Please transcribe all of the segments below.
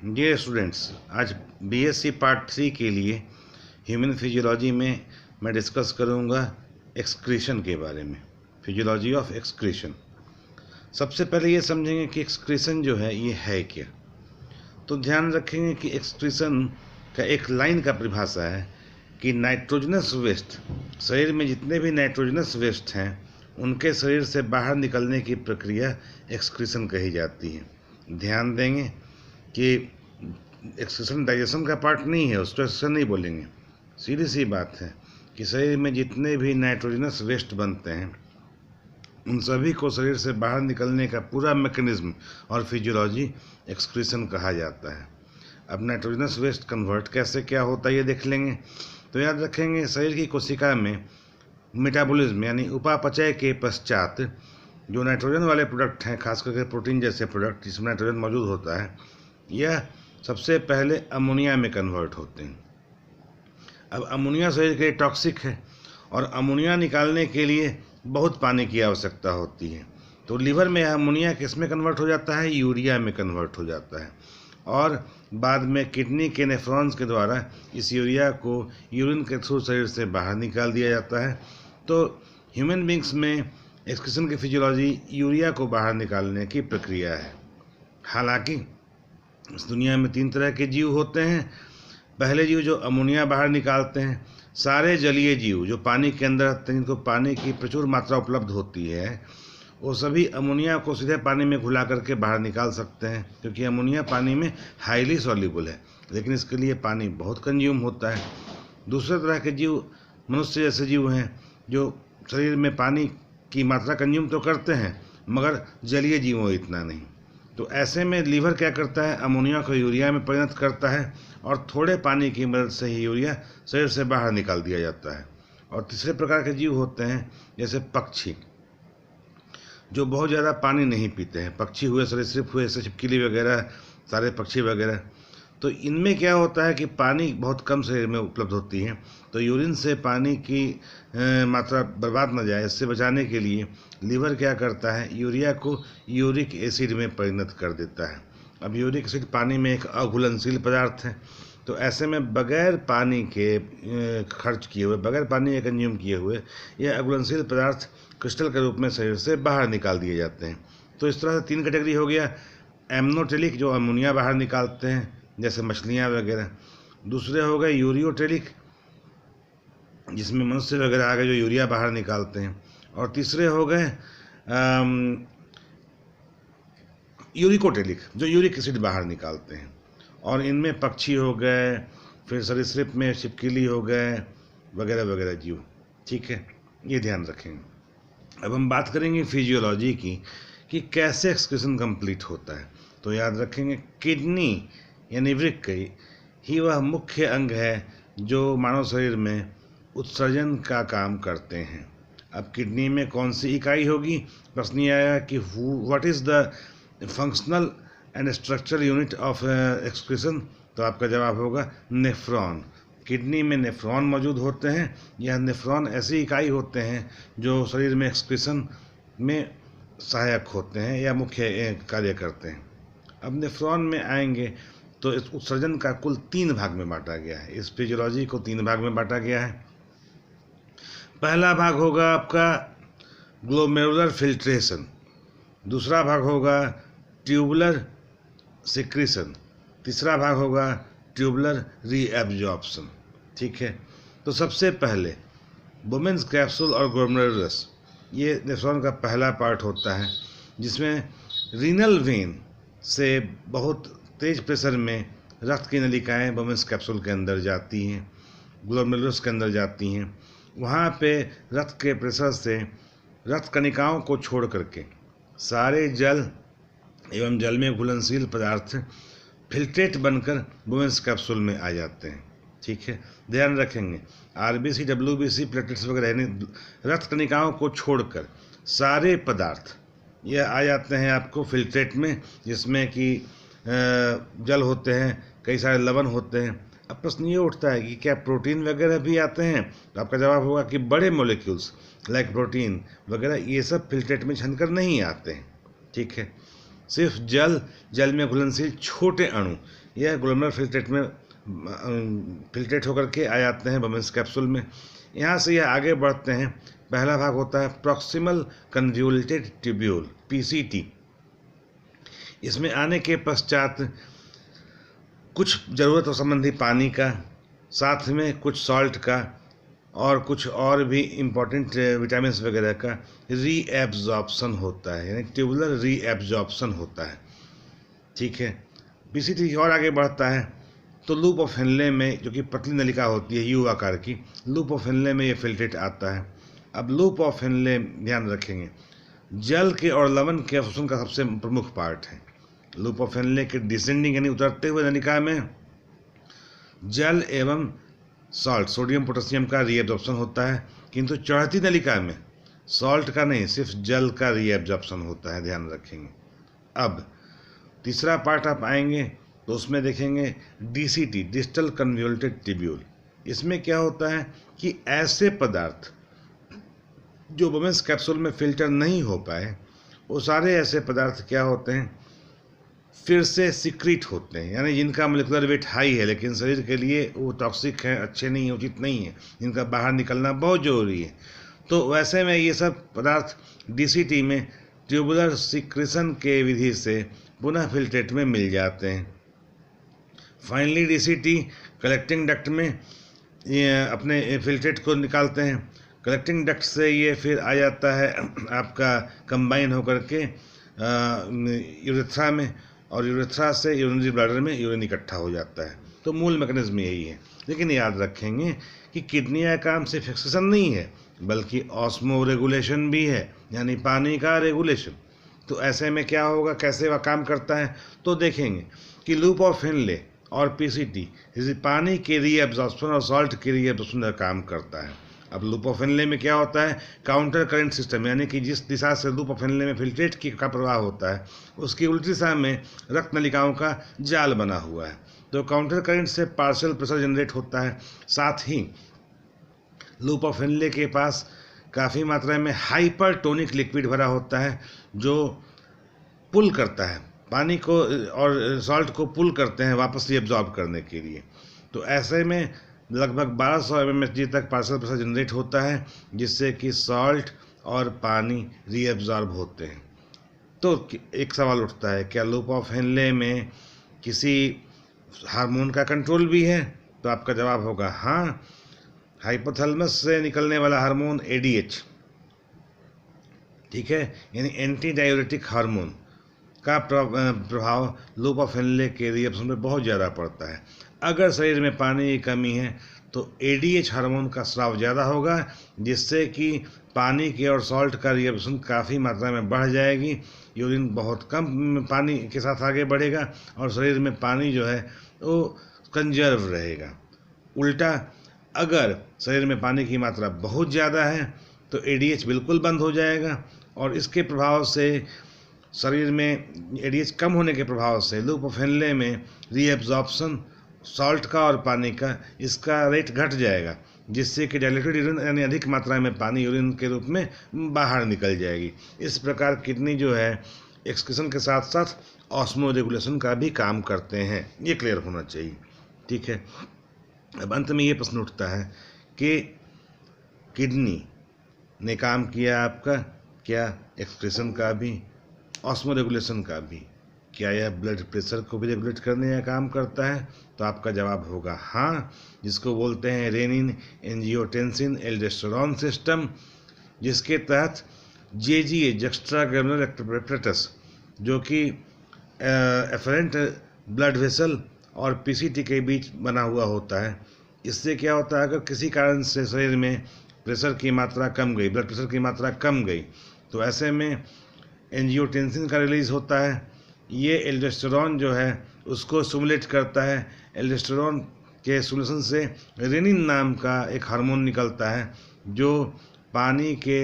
Dear students, आज BSc part 3 के लिए ह्यूमन फिजियोलॉजी में मैं डिस्कस करूंगा एक्सक्रीशन के बारे में। Physiology of excretion. सबसे पहले ये समझेंगे कि एक्सक्रीशन जो है ये है क्या। तो ध्यान रखेंगे कि एक्सक्रीशन का एक लाइन का परिभाषा है कि नाइट्रोजनस वेस्ट, शरीर में जितने भी नाइट्रोजनस वेस्ट हैं उनके शरीर से बाहर निकलने की प्रक्रिया एक्सक्रीशन कही जाती है। ध्यान देंगे कि एक्सक्रीशन डाइजेशन का पार्ट नहीं है, उसको एक्सक्रीशन नहीं बोलेंगे। सीधी सी बात है कि शरीर में जितने भी नाइट्रोजनस वेस्ट बनते हैं उन सभी को शरीर से बाहर निकलने का पूरा मैकेनिज्म और फिजियोलॉजी एक्सक्रीशन कहा जाता है। अब नाइट्रोजनस वेस्ट कन्वर्ट कैसे क्या होता है ये देख लेंगे। तो याद रखेंगे, शरीर की कोशिका में मेटाबॉलिज्म यानी उपापचय के पश्चात जो नाइट्रोजन वाले प्रोडक्ट हैं, खास करके प्रोटीन जैसे प्रोडक्ट जिसमें नाइट्रोजन मौजूद होता है, यह सबसे पहले अमोनिया में कन्वर्ट होते हैं। अब अमोनिया शरीर के लिए टॉक्सिक है और अमोनिया निकालने के लिए बहुत पानी की आवश्यकता होती है। तो लीवर में अमोनिया किस में कन्वर्ट हो जाता है? यूरिया में कन्वर्ट हो जाता है और बाद में किडनी के नेफ्रॉन्स के द्वारा इस यूरिया को यूरिन के थ्रू शरीर से बाहर निकाल दिया जाता है। तो ह्यूमन बींग्स में एक्सक्रीशन की फिजियोलॉजी यूरिया को बाहर निकालने की प्रक्रिया है। हालांकि इस दुनिया में 3 तरह के जीव होते हैं। पहले जीव जो अमोनिया बाहर निकालते हैं, सारे जलीय जीव जो पानी के अंदर रहते हैं, जिनको पानी की प्रचुर मात्रा उपलब्ध होती है, वो सभी अमोनिया को सीधे पानी में घुला करके बाहर निकाल सकते हैं, क्योंकि अमोनिया पानी में हाईली सॉल्युबल है, लेकिन इसके लिए पानी बहुत कंज्यूम होता है। दूसरे तरह के जीव मनुष्य जैसे जीव हैं जो शरीर में पानी की मात्रा कंज्यूम तो करते हैं मगर जलीय जीवों इतना नहीं। तो ऐसे में लीवर क्या करता है? अमोनिया को यूरिया में परिणत करता है और थोड़े पानी की मदद से ही यूरिया शरीर से बाहर निकाल दिया जाता है। और तीसरे प्रकार के जीव होते हैं जैसे पक्षी, जो बहुत ज़्यादा पानी नहीं पीते हैं। पक्षी हुए, सरीसृप हुए, जैसे छिपकली वगैरह, सारे पक्षी वगैरह। तो इनमें क्या होता है कि पानी बहुत कम शरीर में उपलब्ध होती है, तो यूरिन से पानी की मात्रा बर्बाद न जाए, इससे बचाने के लिए लीवर क्या करता है? यूरिया को यूरिक एसिड में परिणत कर देता है। अब यूरिक एसिड पानी में एक अघुलनशील पदार्थ है, तो ऐसे में बगैर पानी के खर्च किए हुए, बगैर पानी के कंज्यूम किए हुए यह अघुलनशील पदार्थ क्रिस्टल के रूप में शरीर से बाहर निकाल दिए जाते हैं। तो इस तरह से 3 कैटेगरी हो गया। एमनोटेलिक जो अमोनिया बाहर निकालते हैं जैसे मछलियाँ वगैरह। दूसरे हो गए यूरियोटेलिक, जिसमें मनुष्य वगैरह आ गए जो यूरिया बाहर निकालते हैं। और तीसरे हो गए यूरिकोटेलिक, जो यूरिक एसिड बाहर निकालते हैं। और इनमें पक्षी हो गए, फिर सरीसृप में छिपकली हो गए वगैरह वगैरह जीव। ठीक है, ये ध्यान रखेंगे। अब हम बात करेंगे फिजियोलॉजी की कि कैसे एक्सक्रीशन कंप्लीट होता है। तो याद रखेंगे, किडनी यानी वृक्क ही वह मुख्य अंग है जो मानव शरीर में उत्सर्जन का काम करते हैं। अब किडनी में कौन सी इकाई होगी? प्रश्न ये आया कि what is the functional and structural unit of excretion. तो आपका जवाब होगा नेफ्रॉन। किडनी में नेफ्रॉन मौजूद होते हैं। यह नेफ्रॉन ऐसी इकाई होते हैं जो शरीर में एक्सक्रीशन में सहायक होते हैं या मुख्य कार्य करते हैं। अब नेफ्रॉन में आएंगे तो इस उत्सर्जन का कुल 3 भाग में बांटा गया है। इस फिजियोलॉजी को 3 भाग में बांटा गया है। पहला भाग होगा आपका ग्लोमेरुलर फिल्ट्रेशन, दूसरा भाग होगा ट्यूबुलर सिक्रीशन, तीसरा भाग होगा ट्यूबुलर रीएब्जॉर्प्शन। ठीक है, तो सबसे पहले वुमेन्स कैप्सूल और ग्लोमेरुलस, ये नेफ्रॉन का पहला पार्ट होता है, जिसमें रीनल वेन से बहुत तेज़ प्रेशर में रक्त की नलिकाएँ वुमेन्स कैप्सूल के अंदर जाती हैं, ग्लोमेरुलस के अंदर जाती हैं। वहाँ पे रक्त के प्रेशर से रक्त कणिकाओं को छोड़ करके सारे जल एवं जल में घुलनशील पदार्थ फिल्ट्रेट बनकर वुमेन्स कैप्सूल में आ जाते हैं। ठीक है, ध्यान रखेंगे, आरबीसी, डब्ल्यूबीसी, प्लेटलेट्स वगैरह यानी रक्त कणिकाओं को छोड़कर सारे पदार्थ यह आ जाते हैं आपको फिल्ट्रेट में, जिसमें कि जल होते हैं, कई सारे लवण होते हैं। अब प्रश्न ये उठता है कि क्या प्रोटीन वगैरह भी आते हैं? तो आपका जवाब होगा कि बड़े मॉलिक्यूल्स लाइक प्रोटीन वगैरह ये सब फिल्ट्रेट में छनकर नहीं आते हैं। ठीक है, सिर्फ जल में घुलनशील छोटे अणु यह ग्लोमेरुलर फिल्ट्रेट में फिल्ट्रेट होकर के आ जाते हैं बमेंस कैप्सूल में। यहाँ से यह आगे बढ़ते हैं। पहला भाग होता है प्रॉक्सिमल कन्वोल्यूटेड ट्यूब्यूल PCT। इसमें आने के पश्चात कुछ ज़रूरत हो संबंधी पानी का, साथ में कुछ सॉल्ट का और कुछ और भी इम्पोर्टेंट विटामिन वगैरह का रीएब्जॉर्प्शन होता है, यानी ट्यूबुलर रीएब्जॉर्प्शन होता है। ठीक है, PCT और आगे बढ़ता है तो लूप ऑफ हेनले में, जो कि पतली नलिका होती है U आकार की, लूप ऑफ हेनले में ये फिल्ट्रेट आता है। अब लूप ऑफ हेनले ध्यान रखेंगे, जल के और लवण के अवशोषण का सबसे प्रमुख पार्ट है। लूप ऑफ हेनले के डिसेंडिंग यानी उतरते हुए नलिका में जल एवं सॉल्ट, सोडियम पोटेशियम का रीएब्जॉर्प्शन होता है, किंतु चढ़ती नलिका में सॉल्ट का नहीं, सिर्फ जल का रीएब्जॉर्प्शन होता है, ध्यान रखेंगे। अब तीसरा पार्ट आप आएंगे तो उसमें देखेंगे DCT, डिस्टल कन्वोल्यूटेड ट्यूब्यूल। इसमें क्या होता है कि ऐसे पदार्थ जो वुमेन्स कैप्सूल में फिल्टर नहीं हो पाए, वो सारे ऐसे पदार्थ क्या होते हैं, फिर से सिक्रीट होते हैं, यानी जिनका मोलिकुलर वेट हाई है लेकिन शरीर के लिए वो टॉक्सिक है, अच्छे नहीं है, उचित नहीं है, जिनका बाहर निकलना बहुत ज़रूरी है। तो वैसे में ये सब पदार्थ DCT में ट्यूबुलर सिक्रेशन के विधि से पुनः फिल्ट्रेट में मिल जाते हैं। फाइनली DCT कलेक्टिंग डक्ट में ये अपने फिल्ट्रेट को निकालते हैं। कलेक्टिंग डक्ट से ये फिर आ जाता है आपका कंबाइन होकर के यूरेथ्रा में, और यूरेथ्रा से यूरिनरी ब्लैडर में यूरिन इकट्ठा हो जाता है। तो मूल मैकेनिज्म यही है। लेकिन याद रखेंगे कि किडनी का काम सिर्फ फिक्सेशन नहीं है, बल्कि ऑस्मो रेगुलेशन भी है, यानी पानी का रेगुलेशन। तो ऐसे में क्या होगा, कैसे वह काम करता है, तो देखेंगे कि लूप ऑफ हेनले और PCT पानी के रीएब्जॉर्प्शन और सॉल्ट के रीएब्जॉर्प्शन का काम करता है। अब लूप ऑफ हेनले में क्या होता है, काउंटर करंट सिस्टम, यानी कि जिस दिशा से लूप ऑफ हेनले में फिल्ट्रेट का प्रवाह होता है, उसकी उल्टी दिशा में रक्त नलिकाओं का जाल बना हुआ है। तो काउंटर करंट से पार्शियल प्रेशर जनरेट होता है। साथ ही लूप ऑफ हेनले के पास काफ़ी मात्रा में हाइपरटोनिक लिक्विड भरा होता है, जो पुल करता है पानी को और सॉल्ट को पुल करते हैं वापस रीअब्जॉर्ब करने के लिए। तो ऐसे में लगभग 1200 mmHg तक पार्शियल प्रेशर जनरेट होता है, जिससे कि सॉल्ट और पानी रीअब्जॉर्ब होते हैं। तो एक सवाल उठता है, क्या लूप ऑफ हेनले में किसी हार्मोन का कंट्रोल भी है? तो आपका जवाब होगा हाँ। हाइपोथैलेमस से निकलने वाला हार्मोन ADH, ठीक है, यानी एंटी डायूरेटिक हार्मोन का प्रभाव लूप ऑफ हेनले के रिएब्जॉर्प्शन में बहुत ज़्यादा पड़ता है। अगर शरीर में पानी की कमी है तो ADH हार्मोन का स्राव ज़्यादा होगा, जिससे कि पानी के और सॉल्ट का रिएब्जॉर्प्शन काफ़ी मात्रा में बढ़ जाएगी। यूरिन बहुत कम पानी के साथ आगे बढ़ेगा और शरीर में पानी जो है वो कंजर्व रहेगा। उल्टा अगर शरीर में पानी की मात्रा बहुत ज़्यादा है तो ADH बिल्कुल बंद हो जाएगा, और इसके प्रभाव से शरीर में ADH कम होने के प्रभाव से लूप ऑफ हेनले में रीएब्जॉर्प्शन सॉल्ट का और पानी का, इसका रेट घट जाएगा, जिससे कि डायल्यूटेड यूरिन यानी अधिक मात्रा में पानी यूरिन के रूप में बाहर निकल जाएगी। इस प्रकार किडनी जो है एक्सक्रीशन के साथ साथ ऑस्मो रेगुलेशन का भी काम करते हैं। ये क्लियर होना चाहिए, ठीक है। अब अंत में ये प्रश्न उठता है कि किडनी ने काम किया आपका क्या एक्सक्रीशन का भी, ऑस्मो रेगुलेशन का भी, क्या यह ब्लड प्रेशर को भी रेगुलेट करने का काम करता है? तो आपका जवाब होगा हाँ, जिसको बोलते हैं रेनिन एंजियोटेंसिन एल्डोस्टेरोन सिस्टम, जिसके तहत JGA जस्ट्रा ग्रैनुलर एप्परेटस, जो कि एफरेंट ब्लड वेसल और PCT के बीच बना हुआ होता है। इससे क्या होता है, अगर किसी कारण से शरीर में प्रेशर की मात्रा कम गई, ब्लड प्रेशर की मात्रा कम गई, तो ऐसे में एंजियोटेंसिन का रिलीज़ होता है। ये एल्डोस्टेरोन जो है उसको स्टिमुलेट करता है। एल्डोस्टेरोन के स्टिमुलेशन से रेनिन नाम का एक हार्मोन निकलता है, जो पानी के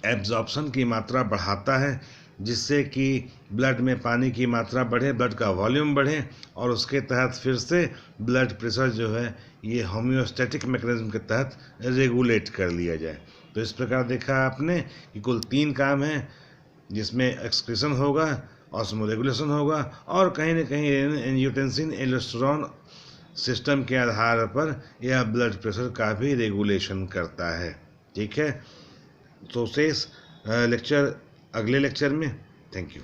एब्जॉर्प्शन की मात्रा बढ़ाता है, जिससे कि ब्लड में पानी की मात्रा बढ़े, ब्लड का वॉल्यूम बढ़े, और उसके तहत फिर से ब्लड प्रेशर जो है ये होम्योस्टैटिक मैकेनिज्म के तहत रेगुलेट कर लिया जाए। तो इस प्रकार देखा आपने कि कुल 3 काम हैं, जिसमें एक्सक्रीशन होगा, ऑस्मोरेगुलेशन होगा, और कहीं न कहीं एंजियोटेंसिन एल्डोस्टेरोन सिस्टम के आधार पर यह ब्लड प्रेशर का भी रेगुलेशन करता है। ठीक है, तो शेष लेक्चर अगले लेक्चर में। Thank you.